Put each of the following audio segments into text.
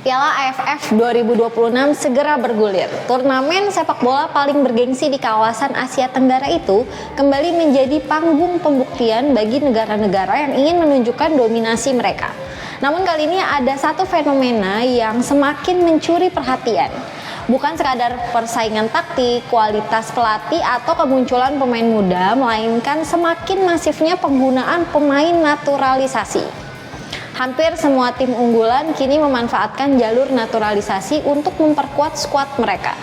Piala AFF 2026 segera bergulir. Turnamen sepak bola paling bergengsi di kawasan Asia Tenggara itu kembali menjadi panggung pembuktian bagi negara-negara yang ingin menunjukkan dominasi mereka. Namun kali ini ada satu fenomena yang semakin mencuri perhatian. Bukan sekadar persaingan taktik, kualitas pelatih, atau kemunculan pemain muda, melainkan semakin masifnya penggunaan pemain naturalisasi. Hampir semua tim unggulan kini memanfaatkan jalur naturalisasi untuk memperkuat skuad mereka.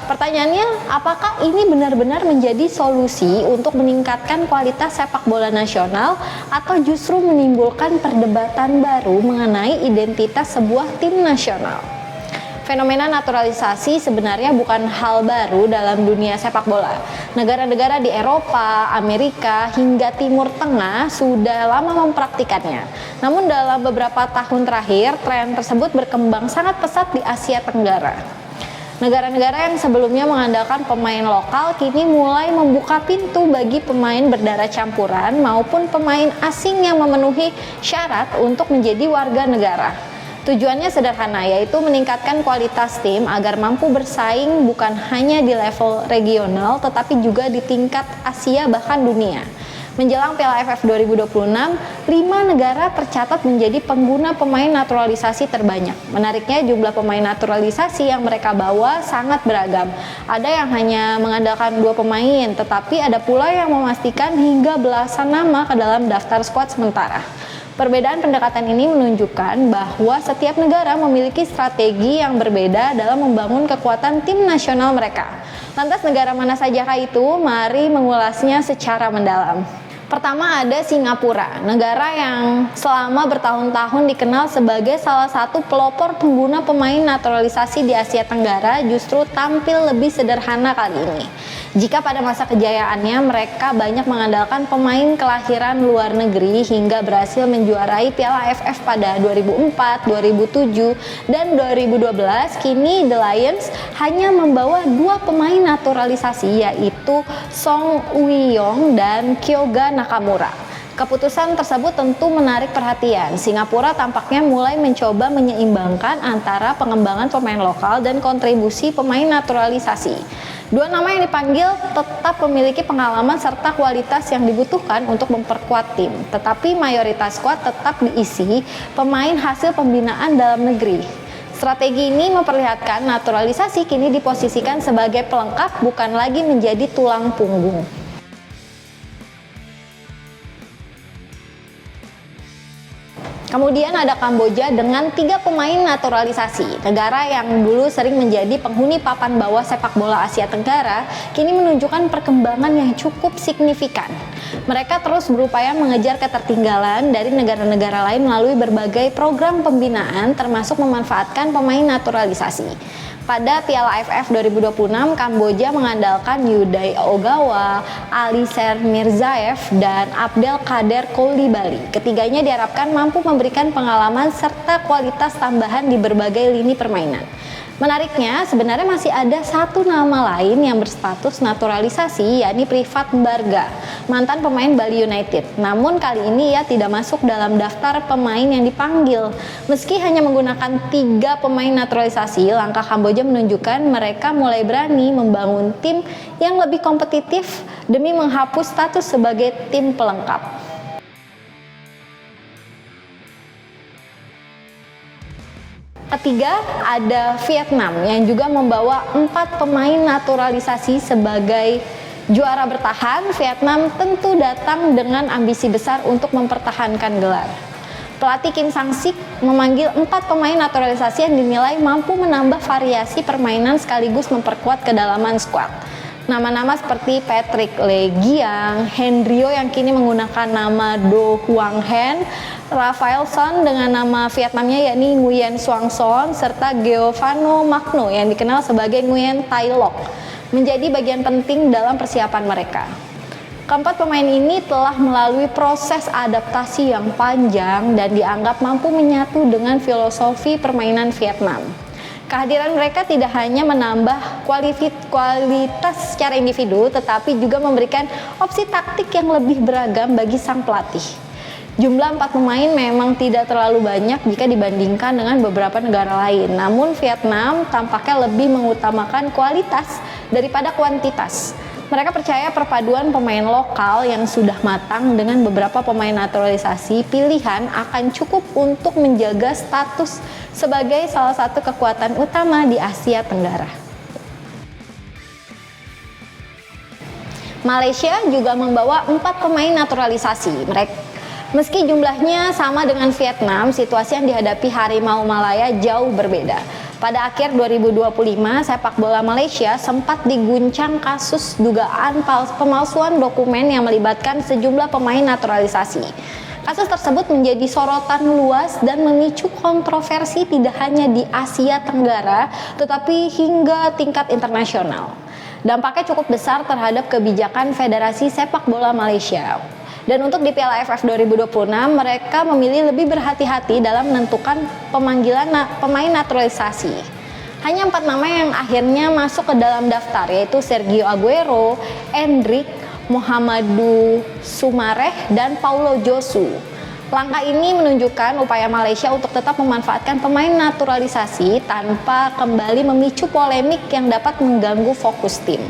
Pertanyaannya, apakah ini benar-benar menjadi solusi untuk meningkatkan kualitas sepak bola nasional atau justru menimbulkan perdebatan baru mengenai identitas sebuah tim nasional? Fenomena naturalisasi sebenarnya bukan hal baru dalam dunia sepak bola. Negara-negara di Eropa, Amerika, hingga Timur Tengah sudah lama mempraktikannya. Namun dalam beberapa tahun terakhir, tren tersebut berkembang sangat pesat di Asia Tenggara. Negara-negara yang sebelumnya mengandalkan pemain lokal kini mulai membuka pintu bagi pemain berdarah campuran maupun pemain asing yang memenuhi syarat untuk menjadi warga negara. Tujuannya sederhana, yaitu meningkatkan kualitas tim agar mampu bersaing bukan hanya di level regional tetapi juga di tingkat Asia bahkan dunia. Menjelang Piala AFF 2026, 5 negara tercatat menjadi pengguna pemain naturalisasi terbanyak. Menariknya, jumlah pemain naturalisasi yang mereka bawa sangat beragam. Ada yang hanya mengandalkan 2 pemain, tetapi ada pula yang memastikan hingga belasan nama ke dalam daftar skuad sementara. Perbedaan pendekatan ini menunjukkan bahwa setiap negara memiliki strategi yang berbeda dalam membangun kekuatan tim nasional mereka. Lantas negara mana sajakah itu? Mari mengulasnya secara mendalam. Pertama ada Singapura, negara yang selama bertahun-tahun dikenal sebagai salah satu pelopor pengguna pemain naturalisasi di Asia Tenggara justru tampil lebih sederhana kali ini. Jika pada masa kejayaannya mereka banyak mengandalkan pemain kelahiran luar negeri hingga berhasil menjuarai Piala AFF pada 2004, 2007, dan 2012, kini The Lions hanya membawa 2 pemain naturalisasi yaitu Song Uiyong dan Kyoga Nakamura. Keputusan tersebut tentu menarik perhatian. Singapura tampaknya mulai mencoba menyeimbangkan antara pengembangan pemain lokal dan kontribusi pemain naturalisasi. 2 nama yang dipanggil tetap memiliki pengalaman serta kualitas yang dibutuhkan untuk memperkuat tim, tetapi mayoritas skuad tetap diisi pemain hasil pembinaan dalam negeri. Strategi ini memperlihatkan naturalisasi kini diposisikan sebagai pelengkap, bukan lagi menjadi tulang punggung. Kemudian ada Kamboja dengan 3 pemain naturalisasi. Negara yang dulu sering menjadi penghuni papan bawah sepak bola Asia Tenggara, kini menunjukkan perkembangan yang cukup signifikan. Mereka terus berupaya mengejar ketertinggalan dari negara-negara lain melalui berbagai program pembinaan, termasuk memanfaatkan pemain naturalisasi. Pada Piala AFF 2026, Kamboja mengandalkan Yuday Ogawa, Alisher Mirzaev, dan Abdel Kader Koulibaly. Ketiganya diharapkan mampu memberikan pengalaman serta kualitas tambahan di berbagai lini permainan. Menariknya, sebenarnya masih ada satu nama lain yang berstatus naturalisasi, yakni Privat Mbarga, mantan pemain Bali United. Namun kali ini ia tidak masuk dalam daftar pemain yang dipanggil. Meski hanya menggunakan 3 pemain naturalisasi, langkah Kamboja menunjukkan mereka mulai berani membangun tim yang lebih kompetitif demi menghapus status sebagai tim pelengkap. Ketiga ada Vietnam yang juga membawa 4 pemain naturalisasi sebagai juara bertahan. Vietnam tentu datang dengan ambisi besar untuk mempertahankan gelar. Pelatih Kim Sang-sik memanggil 4 pemain naturalisasi yang dinilai mampu menambah variasi permainan sekaligus memperkuat kedalaman skuad. Nama-nama seperti Patrick Le Giang, Hendrio yang kini menggunakan nama Do Huang Hen, Rafael Son dengan nama Vietnamnya yakni Nguyen Xuan Son, serta Giovanni Magno yang dikenal sebagai Nguyen Tai Loc menjadi bagian penting dalam persiapan mereka. Keempat pemain ini telah melalui proses adaptasi yang panjang dan dianggap mampu menyatu dengan filosofi permainan Vietnam. Kehadiran mereka tidak hanya menambah kualitas secara individu, tetapi juga memberikan opsi taktik yang lebih beragam bagi sang pelatih. Jumlah 4 pemain memang tidak terlalu banyak jika dibandingkan dengan beberapa negara lain. Namun Vietnam tampaknya lebih mengutamakan kualitas daripada kuantitas. Mereka percaya perpaduan pemain lokal yang sudah matang dengan beberapa pemain naturalisasi pilihan akan cukup untuk menjaga status sebagai salah satu kekuatan utama di Asia Tenggara. Malaysia juga membawa 4 pemain naturalisasi. Meski jumlahnya sama dengan Vietnam, situasi yang dihadapi Harimau Malaya jauh berbeda. Pada akhir 2025, sepak bola Malaysia sempat diguncang kasus dugaan pemalsuan dokumen yang melibatkan sejumlah pemain naturalisasi. Kasus tersebut menjadi sorotan luas dan memicu kontroversi tidak hanya di Asia Tenggara, tetapi hingga tingkat internasional. Dampaknya cukup besar terhadap kebijakan Federasi Sepak Bola Malaysia. Dan untuk di Piala AFF 2026, mereka memilih lebih berhati-hati dalam menentukan pemanggilan pemain naturalisasi. Hanya 4 nama yang akhirnya masuk ke dalam daftar, yaitu Sergio Aguero, Endrick, Mohamadu Sumareh, dan Paulo Josu. Langkah ini menunjukkan upaya Malaysia untuk tetap memanfaatkan pemain naturalisasi tanpa kembali memicu polemik yang dapat mengganggu fokus tim.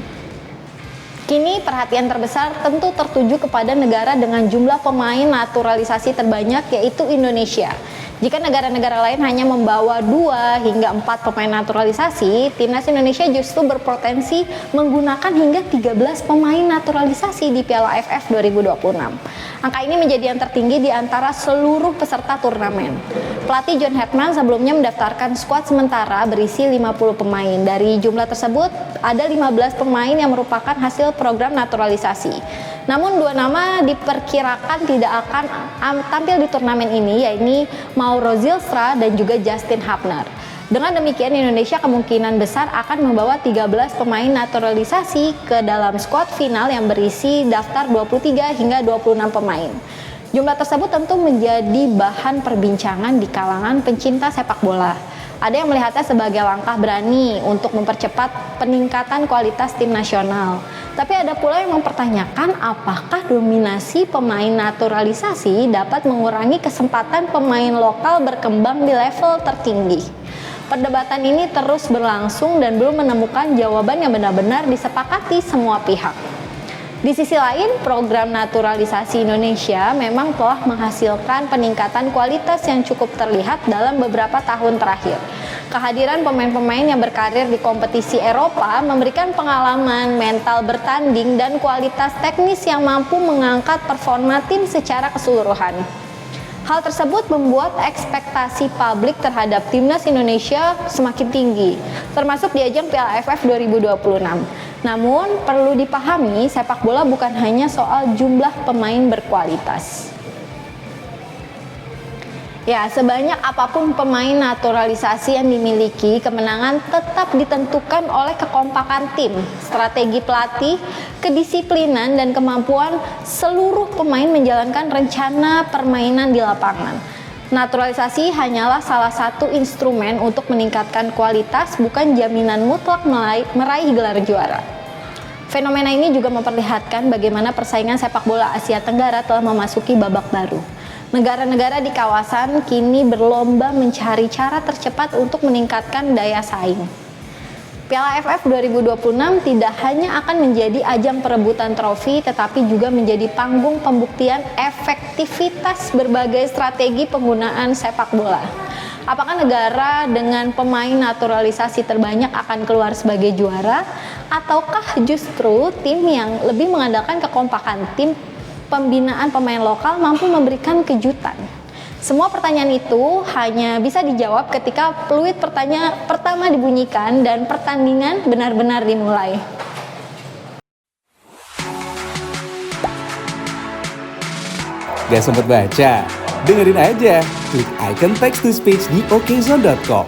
Kini perhatian terbesar tentu tertuju kepada negara dengan jumlah pemain naturalisasi terbanyak, yaitu Indonesia. Jika negara-negara lain hanya membawa 2 hingga 4 pemain naturalisasi, timnas Indonesia justru berpotensi menggunakan hingga 13 pemain naturalisasi di Piala AFF 2026. Angka ini menjadi yang tertinggi di antara seluruh peserta turnamen. Pelatih John Herdman sebelumnya mendaftarkan skuad sementara berisi 50 pemain. Dari jumlah tersebut, ada 15 pemain yang merupakan hasil program naturalisasi. Namun 2 nama diperkirakan tidak akan tampil di turnamen ini, yaitu Mauro Zylstra dan juga Justin Hubner. Dengan demikian, Indonesia kemungkinan besar akan membawa 13 pemain naturalisasi ke dalam skuad final yang berisi daftar 23 hingga 26 pemain. Jumlah tersebut tentu menjadi bahan perbincangan di kalangan pencinta sepak bola. Ada yang melihatnya sebagai langkah berani untuk mempercepat peningkatan kualitas tim nasional. Tapi ada pula yang mempertanyakan apakah dominasi pemain naturalisasi dapat mengurangi kesempatan pemain lokal berkembang di level tertinggi. Perdebatan ini terus berlangsung dan belum menemukan jawaban yang benar-benar disepakati semua pihak. Di sisi lain, program naturalisasi Indonesia memang telah menghasilkan peningkatan kualitas yang cukup terlihat dalam beberapa tahun terakhir. Kehadiran pemain-pemain yang berkarir di kompetisi Eropa memberikan pengalaman, mental bertanding, dan kualitas teknis yang mampu mengangkat performa tim secara keseluruhan. Hal tersebut membuat ekspektasi publik terhadap timnas Indonesia semakin tinggi, termasuk di ajang Piala AFF 2026. Namun, perlu dipahami, sepak bola bukan hanya soal jumlah pemain berkualitas. Ya, sebanyak apapun pemain naturalisasi yang dimiliki, kemenangan tetap ditentukan oleh kekompakan tim, strategi pelatih, kedisiplinan, dan kemampuan seluruh pemain menjalankan rencana permainan di lapangan. Naturalisasi hanyalah salah satu instrumen untuk meningkatkan kualitas, bukan jaminan mutlak meraih gelar juara. Fenomena ini juga memperlihatkan bagaimana persaingan sepak bola Asia Tenggara telah memasuki babak baru. Negara-negara di kawasan kini berlomba mencari cara tercepat untuk meningkatkan daya saing. Piala AFF 2026 tidak hanya akan menjadi ajang perebutan trofi, tetapi juga menjadi panggung pembuktian efektivitas berbagai strategi penggunaan sepak bola. Apakah negara dengan pemain naturalisasi terbanyak akan keluar sebagai juara, ataukah justru tim yang lebih mengandalkan kekompakan tim, pembinaan pemain lokal mampu memberikan kejutan? Semua pertanyaan itu hanya bisa dijawab ketika peluit pertama dibunyikan dan pertandingan benar-benar dimulai. Gak sempet baca? Dengerin aja, klik icon text to speech di okezone.com.